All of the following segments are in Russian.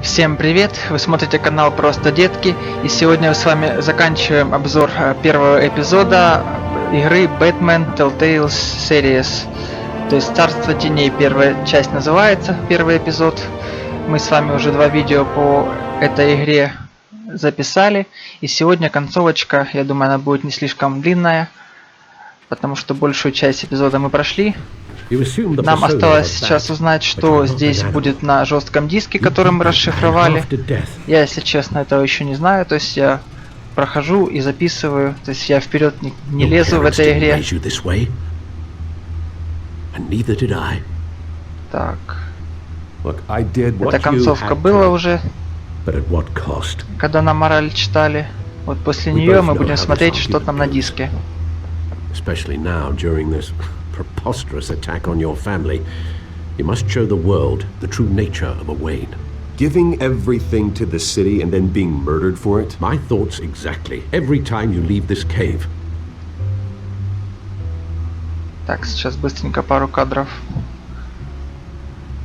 Всем привет! Вы смотрите канал Просто Детки, и сегодня мы с вами заканчиваем обзор первого эпизода игры Бэтмен Telltale Series. То есть Царство теней первая часть называется, первый эпизод. Мы с вами уже два видео по этой игре записали, и сегодня концовочка, я думаю, она будет не слишком длинная, потому что большую часть эпизода мы прошли. Нам осталось сейчас узнать, что здесь будет на жестком диске, который мы расшифровали. Я, если честно, этого еще не знаю, то есть я прохожу и записываю, то есть я вперед не лезу в этой игре. Так. Эта концовка была уже, когда нам мораль читали. Вот после нее мы будем смотреть, что там на диске. Preposterous attack on your family, you must show the world the true nature of a Wayne. Giving everything to the city and then being murdered for it? My thoughts exactly. Every time you leave this cave. Так, сейчас быстренько пару кадров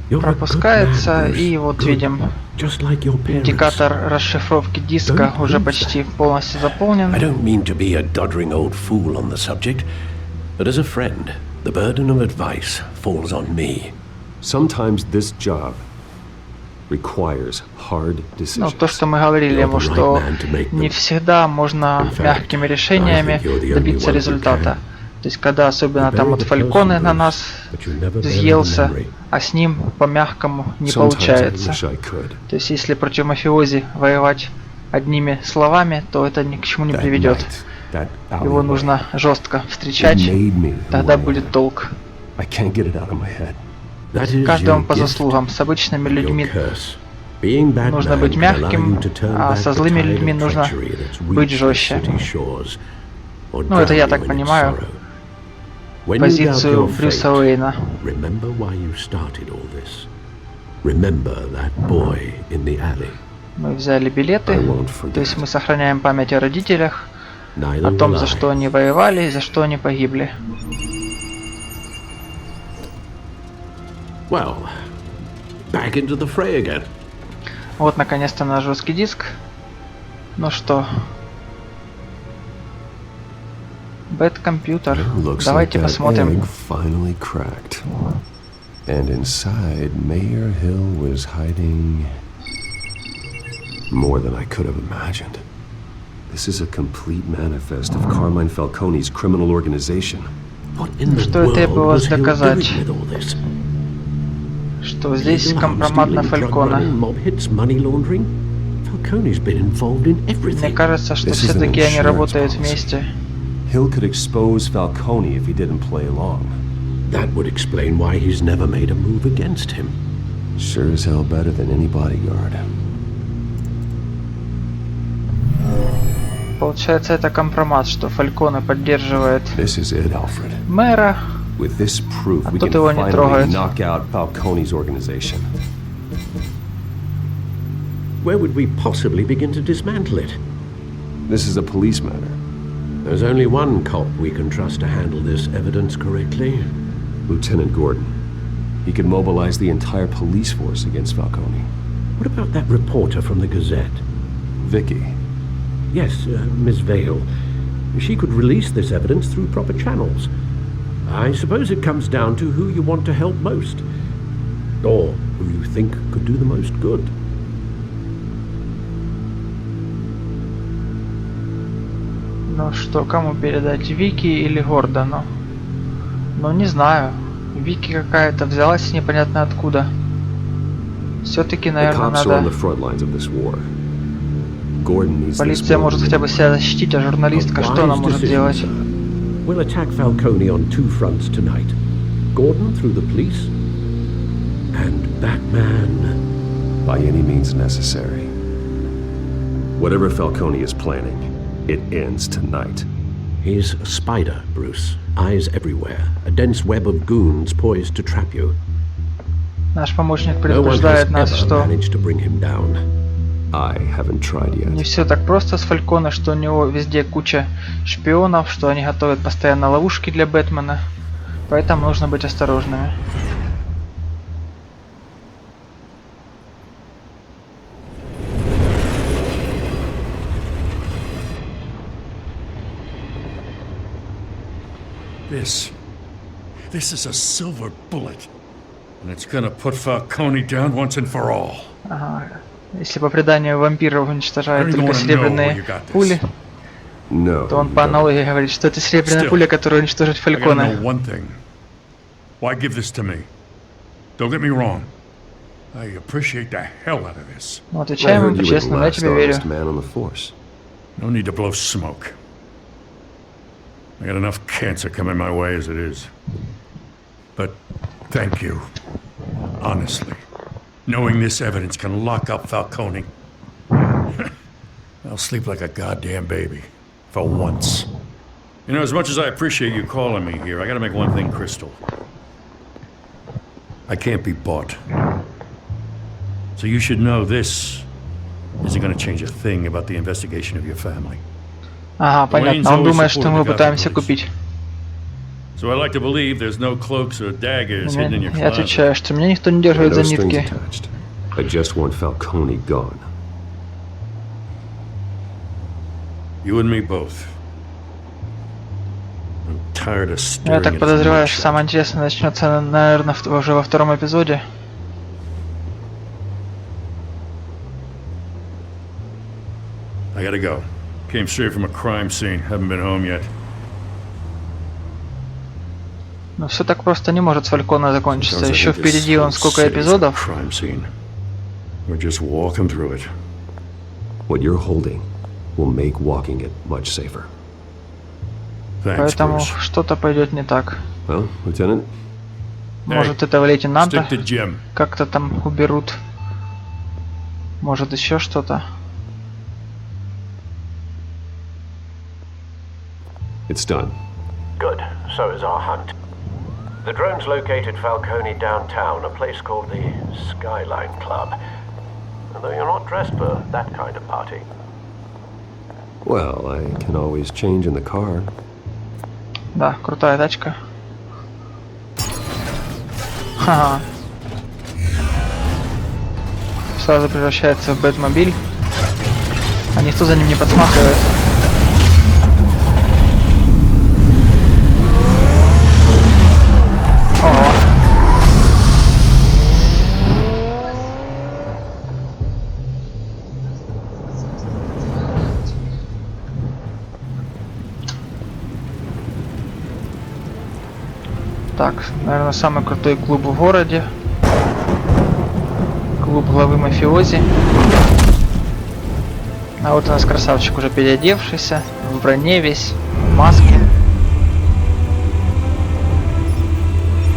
пропускается, и вот видим, индикатор расшифровки диска уже почти полностью заполнен. I don't mean to be a doddering old fool on the subject, but as a friend, the burden of advice falls on me. Sometimes this job requires hard decisions. Ну, то, что мы говорили ему, что не всегда можно мягкими решениями добиться результата. То есть, когда особенно там вот Фальконе на нас взъелся, а с ним по-мягкому не получается. То есть, если против мафиози воевать одними словами, то это ни к чему не приведет. Его нужно жестко встречать, тогда будет толк. Каждому по заслугам. С обычными людьми нужно быть мягким, а со злыми людьми нужно быть жестче. Ну, это я так понимаю позицию Брюса Уэйна. Мы взяли билеты, то есть мы сохраняем память о родителях, о том, за что они воевали и за что они погибли. Well, back into the fray again. Вот наконец-то наш жесткий диск. Ну что? Бэт-компьютер. Давайте посмотрим. And inside, Mayor Hill was hiding more than I could have imagined. This is a complete manifest of Carmine Falcone's criminal organization. Что требовалось доказать? Что здесь компромат на Фалькона. Мне кажется, что все-таки они работают вместе. Hill could expose Falcone if he didn't play along. That would explain why he's never made a move against him. Sure as hell better than any bodyguard. Получается, это компромат, что Фальконе поддерживает мэра, а тут его не трогают. Where would we possibly begin to dismantle it? This is a police matter. There's only one cop we can trust to handle this evidence correctly. Lieutenant Gordon. He could mobilize the entire police force against Falcone. What about that reporter from the Gazette? Vicky. Yes, Miss Vale. She could release this evidence through proper channels. I suppose it comes down to who you want to help most. Or who you think could do the most good. Ну что, кому передать? Вики или Гордону? Ну не знаю. Вики какая-то взялась непонятно откуда. Все-таки, наверное, надо... Полиция может хотя бы себя защитить, а журналистка что она может делать? We'll attack Falcone on two fronts tonight. Gordon through the police, and Batman by any means necessary. Whatever Falcone is planning, it ends tonight. He's a spider, Bruce. Eyes everywhere. A dense web of goons poised to trap you. Наш помощник предупреждает нас, что не все так просто с Фальконе, что у него везде куча шпионов, что они готовят постоянно ловушки для Бэтмена. Поэтому нужно быть осторожными. This is a silver bullet. And it's gonna put Falcone down once and for all. Ага. Если по преданию вампиров уничтожают I don't только wanna know серебряные where you got this. пули, No. то он по аналогии говорит, что это серебряная Still, пуля, которая уничтожит I gotta Фальконе. know one thing. Why give this to me? Don't get me wrong. I appreciate the hell out of this. Ну, I отвечаем heard ему you were the честно, я last тебе верю. honest man on the force. No need to blow smoke. I got enough cancer coming my way as it is. But thank you. Honestly. Knowing this evidence can lock up Falcone. I'll sleep like a goddamn baby. For once. You know, as much as I appreciate you calling me here, I gotta make one thing crystal. I can't be bought. So you should know this isn't gonna change a thing about the investigation of your family. Ага, понятно. Он думает, что мы пытаемся купить. So I like to believe there's no cloaks or daggers hidden in your Я closet. отвечаю, что меня никто не There are держит за no strings нитки. attached. I just want Falcone gone. You and me both. I'm tired of staring Я at так his подозреваю, что mugshot. самое интересное начнется, наверное, уже во втором эпизоде. I gotta go. Came straight from a crime scene. Haven't been home yet. Но все так просто не может с Фальконе закончиться. Sometimes I Еще think this впереди он whole сколько city's a эпизодов. Crime scene. We're just walking through it. What you're holding will make walking it much safer. Thanks, Поэтому Bruce. что-то пойдет не так. Well, Lieutenant, Может, этого лейтенанта Stick to Jim. как-то там уберут. Может, еще что-то. it's done. Good. So is our hunt. The drones located Falcone downtown, a place called the Skyline Club. Although you're not dressed for that kind of party. Well, I can always change in the car. Да, крутая тачка. Ха-ха. Сразу превращается в Бэтмобиль. А никто за ним не подсматривает. Ого. Так, наверное, самый крутой клуб в городе. Клуб главы мафиози. А вот у нас красавчик уже переодевшийся, в броне весь, в маске.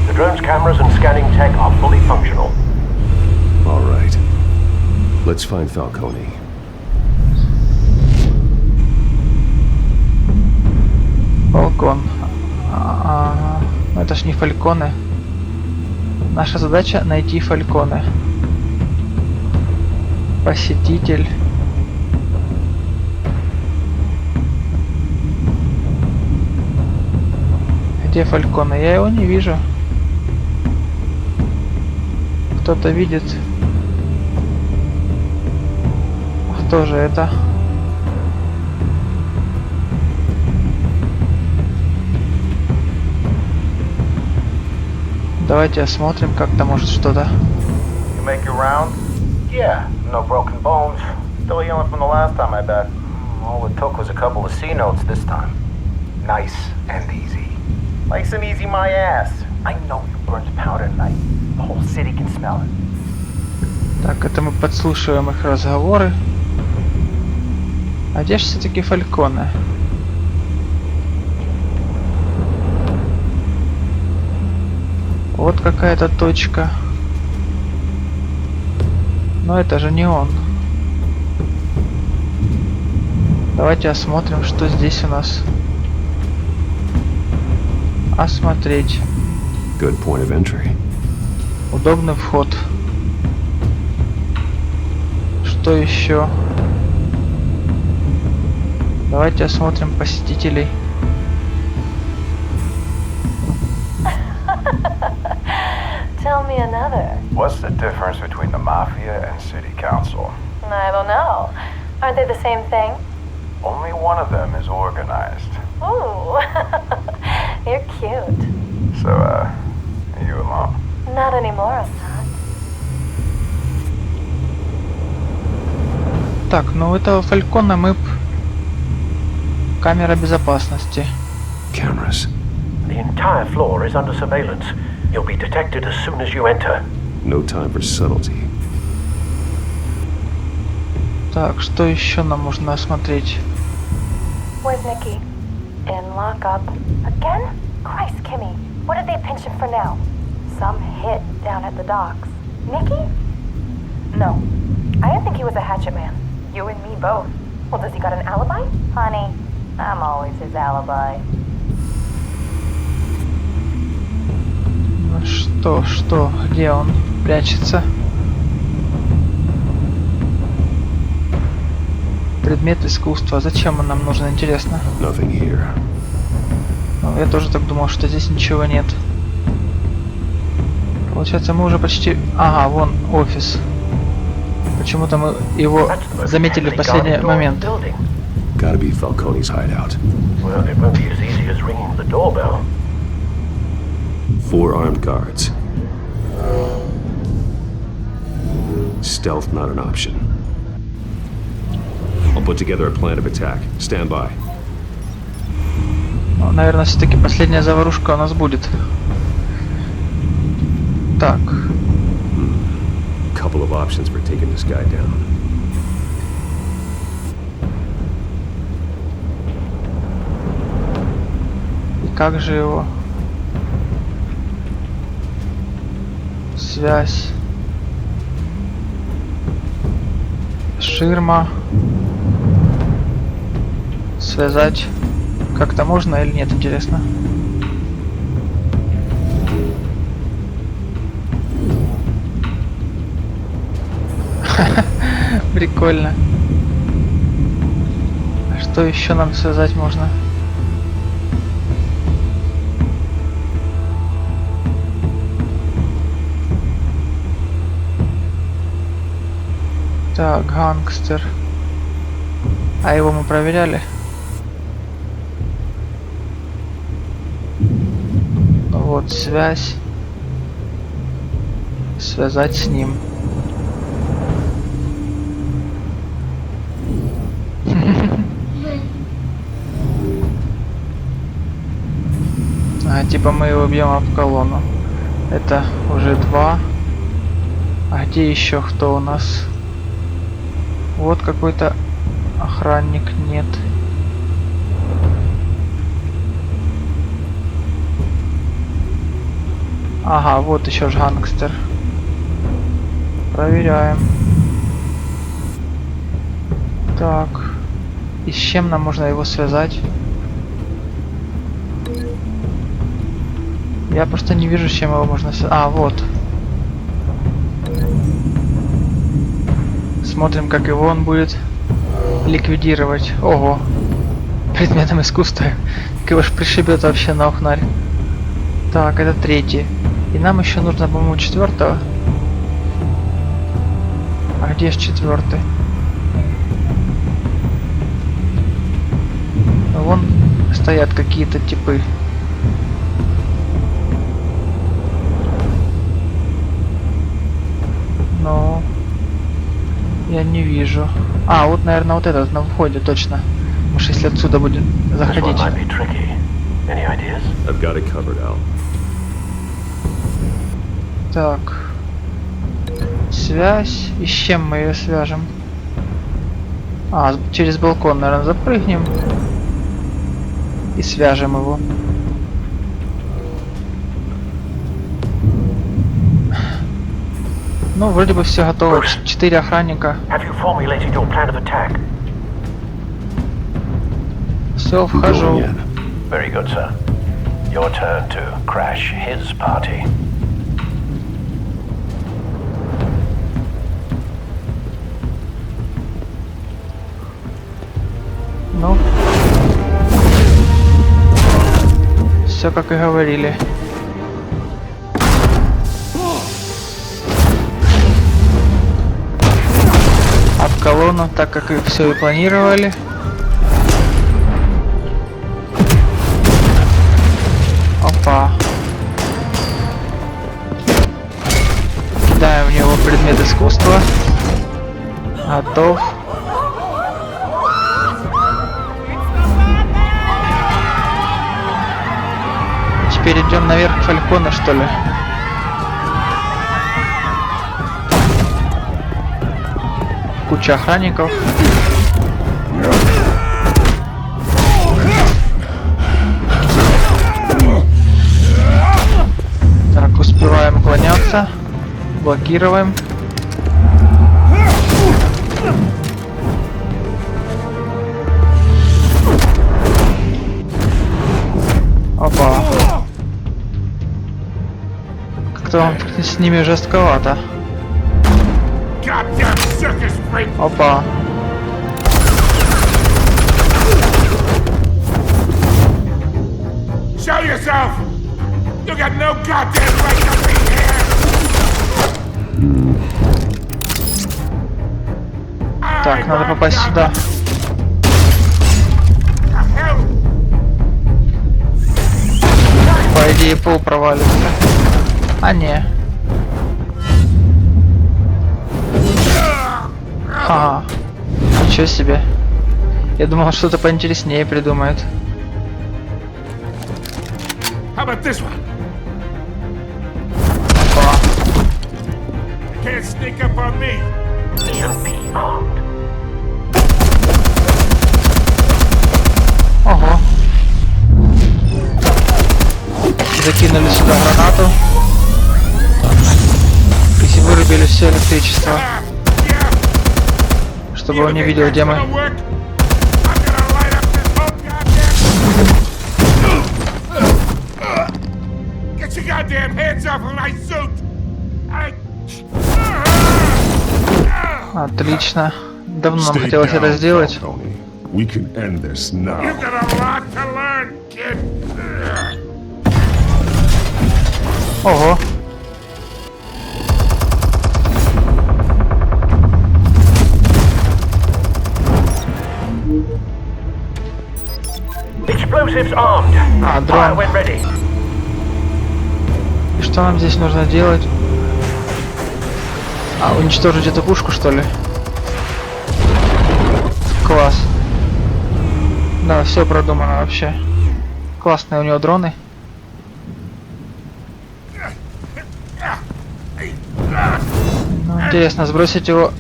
The drone's cameras and scanning tech are fully functional. All right. Let's find Falcone. Фалкон. Но это ж не Фальконе. Наша задача найти Фальконе. Посетитель. Где Фальконе? Я его не вижу. Кто-то видит. Кто же это? Давайте осмотрим, как-то может что-то. You make your round? Yeah, no broken bones. Still healing from the last time, I bet. All it took was a couple of C notes this time. Nice and easy. Nice and easy, my ass. I know you burned powder tonight. The whole city can smell it. Так, это мы подслушиваем их разговоры. А где же все-таки Фальконе? Вот какая-то точка. Но это же не он. Давайте осмотрим, что здесь у нас. Осмотреть. Good point of entry. Удобный вход. Что еще? Давайте осмотрим посетителей. Tell me another. What's the difference between the Mafia and City Council? I don't know. Aren't they the same thing? Only one of them is organized. Ooh. You're cute. So, you alone? Not anymore, I'm not. Так, ну у этого Фалькона мы... Камера безопасности. Cameras. The entire floor is under surveillance. You'll be detected as soon as you enter. No time for subtlety. Так, что еще нам нужно осмотреть? Where's Nikki? In lockup. Again? Christ, Kimmy. What did they pinch him for now? Some hit down at the docks. Nikki? No. I didn't think he was a hatchet man. You and me both. Well, does he got an alibi? Honey, I'm always his alibi. Ну что, где он прячется? Предмет искусства. Зачем он нам нужен, интересно? Nothing here. Ну, я тоже так думал, что здесь ничего нет. Получается, мы уже почти... Ага, вон офис. Почему-то мы его заметили в последний момент. Gotta be Falcone's hideout. Well, it won't be as easy as ringing the doorbell. 4 armed guards. Stealth not an option. I'll put together a plan of attack. Stand by. Ну, наверное, все-таки последняя заварушка у нас будет. Так. Couple of options for taking this guy down. И как же его? Связь. Ширма. Связать. Как-то можно или нет, интересно? Прикольно. А что еще нам связать можно? Так, гангстер. А его мы проверяли? Ну вот, связь. Связать с ним. А, типа мы его бьем об колонну. Это уже 2. А где еще кто у нас? Вот какой-то охранник, нет. Ага, вот еще ж гангстер. Проверяем. Так. И с чем нам можно его связать? Я просто не вижу, с чем его можно связать. А, вот. Смотрим, как его он будет ликвидировать. Ого. Предметом искусства. Как его ж пришибет вообще на ухнарь. Так, это 3. И нам еще нужно, по-моему, 4. А где ж 4? Вон стоят какие-то типы. Но я не вижу. А, вот, наверное, вот этот на входе, точно. Может, если отсюда будем заходить. I've got it covered, Al. Так. Связь. И с чем мы ее свяжем? А, через балкон, наверное, запрыгнем. И свяжем его. Ну, вроде бы все готово. 4 охранника. Все, вхожу. Very good, sir. Your turn to crash his party. Ну. Все как и говорили. Об колонну, так как и все и планировали. Готов. Теперь идем наверх к Фальконе, что ли? Куча охранников. Так, успеваем уклоняться. Блокируем. Опа. Как-то он с ними жестковато. Опа. Show yourself! You got no goddamn right to be here! Так, надо попасть сюда. По идее, пол провалится. А не. Ага. Ничего себе. Я думал, что-то поинтереснее придумает. How about this one? Опа. You can't sneak up on me. You'll be armed. Ого. Закинули сюда гранату. И вырубили все электричество. Чтобы он не видел, где мы. Отлично. Давно нам хотелось это сделать. Ого. А, дрон. И что нам здесь нужно делать? А, уничтожить эту пушку, что ли? Класс. Да, все продумано вообще. Классные у него дроны. Ну, интересно, сбросить его.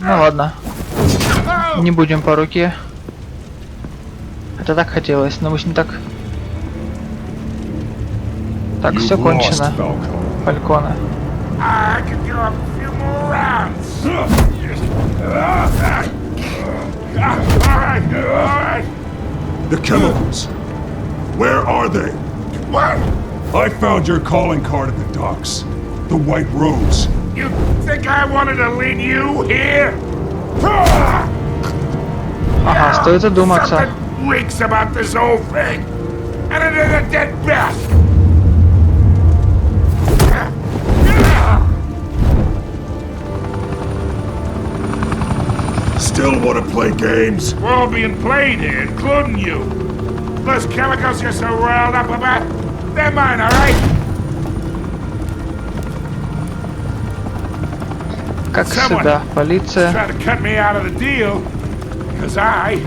Ну ладно. Не будем по руке. Это так хотелось, но мы не так. Так, все кончено. Фальконе. The chemicals. Where are they? What? I found your calling card at the docks. The White Rose. You think I wanted to lead you here? Ага, стоит задуматься. Something reeks about this whole thing, and it is a dead best. Still want to play games? We're all being played here, including you. Those chemicals you're so riled up about, they're mine, all right? Как всегда, полиция. Tried to cut me out of the deal, because I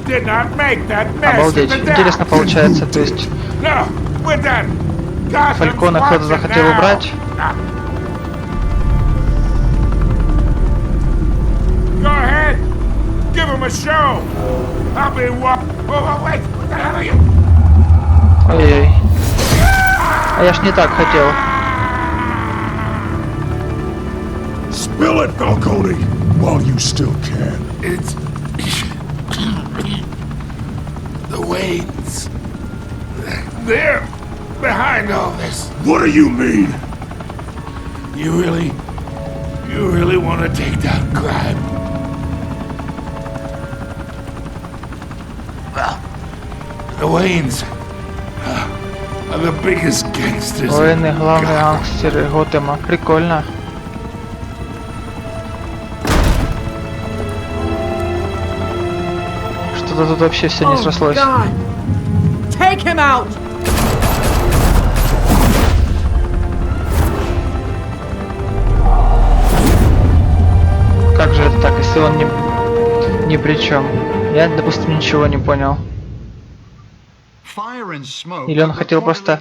did not make that mess. Обалдеть. Интересно получается, то есть No, we're done. Фальконе кто-то захотел убрать. Go ahead, give him a show. I'll be what? Oh, wait, what the hell are you? Ой-ой. А я ж не так хотел. Spill it, Falcone, while you still can. It's the Waynes. They're behind all this. What do you mean? You really want to take down crime? Well, the Waynes are the biggest gangsters. Военные главные гангстеры Готэма. Прикольно. Что-то тут вообще все не срослось. Take him out! если он ни при чем? Я, допустим, ничего не понял. Или он хотел просто...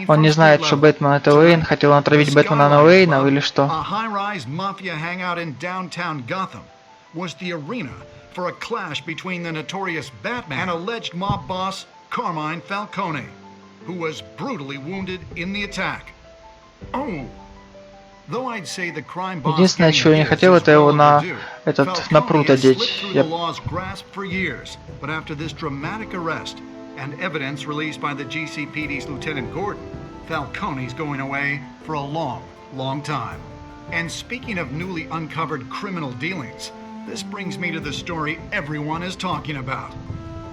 Он не знает, что Бэтмен это Уэйн, хотел отравить Бэтмена на Уэйна, или что? Was the arena for a clash between the notorious Batman and alleged mob boss Carmine Falcone, who was brutally wounded in the attack. Oh. Though I'd say the crime boss Единственное, чего я не хотел, это его на пруд одеть. But after this dramatic arrest and evidence released by the GCPD's Lieutenant Gordon, Falcone's going away for a long, long time. And speaking of newly uncovered criminal dealings, this brings me to the story everyone is talking about.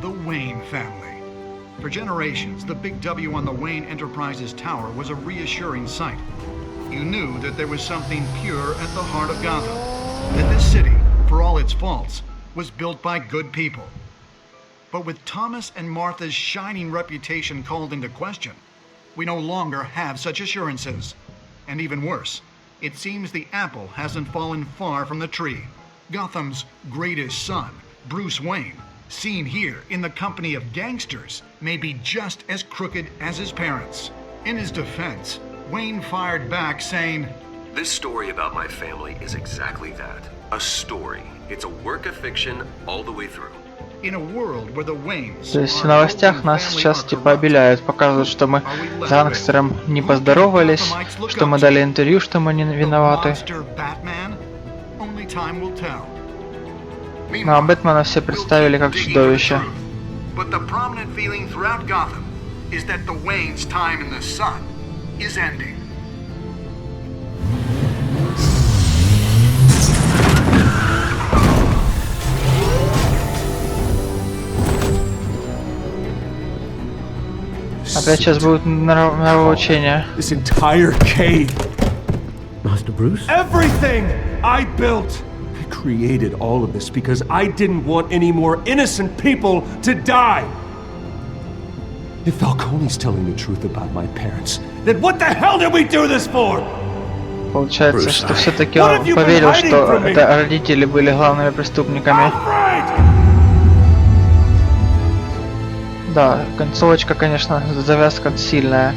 The Wayne family. For generations, the big W on the Wayne Enterprises tower was a reassuring sight. You knew that there was something pure at the heart of Gotham. That this city, for all its faults, was built by good people. But with Thomas and Martha's shining reputation called into question, we no longer have such assurances. And even worse, it seems the apple hasn't fallen far from the tree. Gotham's greatest son, Bruce Wayne, seen here in the company of gangsters, may be just as crooked as his parents. In his defense, Wayne fired back saying, "This story about my family is exactly that. A story. It's a work of fiction all the way through." In a world where the Waynes. То есть в новостях нас сейчас типа обеляют, показывают, что мы с гангстером не поздоровались, что мы дали интервью, что мы не виноваты. Ну а Бэтмена все представили как чудовище. But the prominent feeling throughout Gotham is that the Waynes' time in the sun is ending. Опять сейчас будет нравоучение. This entire cave. Master Bruce? Everything I built. I created all of this because I didn't want any more innocent people to die. If Falcone's telling the truth about my parents, then what the hell did we do this for? Получается, что все-таки он поверил, что это родители были главными преступниками. Да, концовочка, конечно, завязка сильная.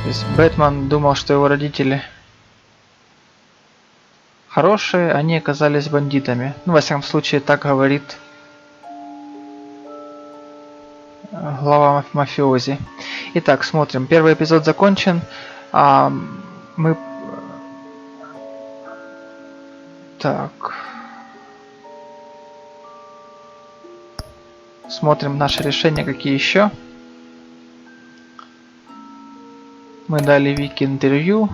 То есть Бэтмен думал, что его родители хорошие, они оказались бандитами. Ну, во всяком случае, так говорит глава мафиози. Итак, смотрим. Первый эпизод закончен. Мы... Так... Смотрим наши решения, какие еще. Мы дали Вики интервью.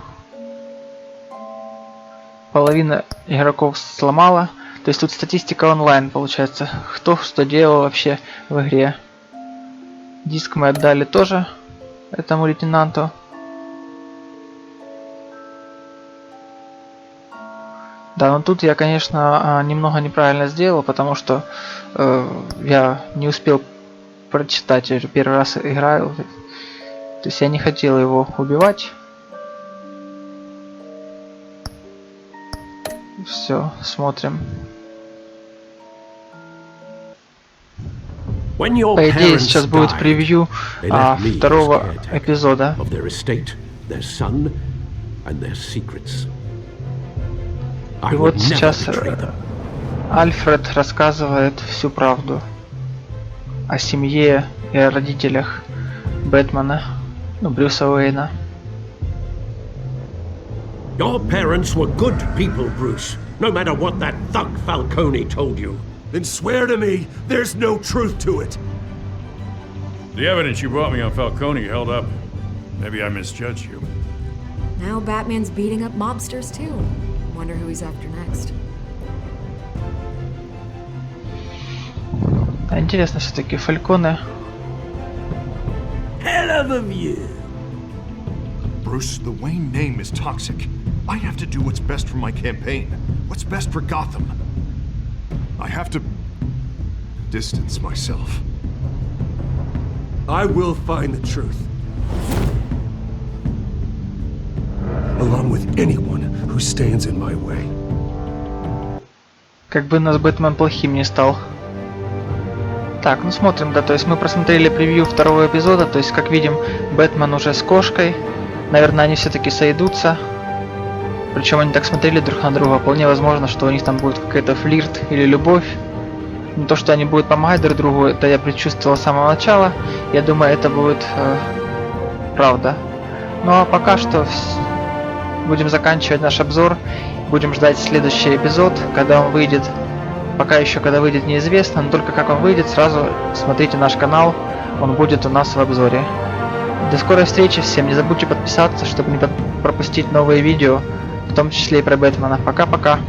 Половина игроков сломала. То есть тут статистика онлайн получается. Кто что делал вообще в игре. Диск мы отдали тоже этому лейтенанту. Да, но тут я, конечно, немного неправильно сделал, потому что я не успел прочитать, я же первый раз играю. То есть я не хотел его убивать. Все, смотрим. По идее, сейчас будет превью второго эпизода. И вот сейчас Альфред рассказывает всю правду о семье и о родителях Бэтмена, ну, Брюса Уэйна. Your parents were good people, Bruce, no matter what that thug Falcone told you. Then swear to me there's no truth to it. The evidence you brought me on Falcone held up. Maybe I misjudged you. Now Batman's beating up mobsters too. Wonder who he's after next. Интересно все-таки Фальконе. Hell of a view. Bruce, the Wayne name is toxic. I have to do what's best for my campaign. What's best for Gotham. I have to distance myself. I will find the truth. Along with anyone who stands in my way. Как бы у нас Бэтмен плохим не стал. Так, ну смотрим, да, то есть мы просмотрели превью второго эпизода, то есть, как видим, Бэтмен уже с кошкой. Наверное, они все-таки сойдутся. Причем они так смотрели друг на друга, вполне возможно, что у них там будет какой-то флирт или любовь. Но то, что они будут помогать друг другу, это я предчувствовал с самого начала. Я думаю, это будет правда. Ну а пока что будем заканчивать наш обзор. Будем ждать следующий эпизод, когда он выйдет. Пока еще когда выйдет неизвестно, но только как он выйдет, сразу смотрите наш канал, он будет у нас в обзоре. До скорой встречи всем, не забудьте подписаться, чтобы не пропустить новые видео, в том числе и про Бэтмена. Пока-пока.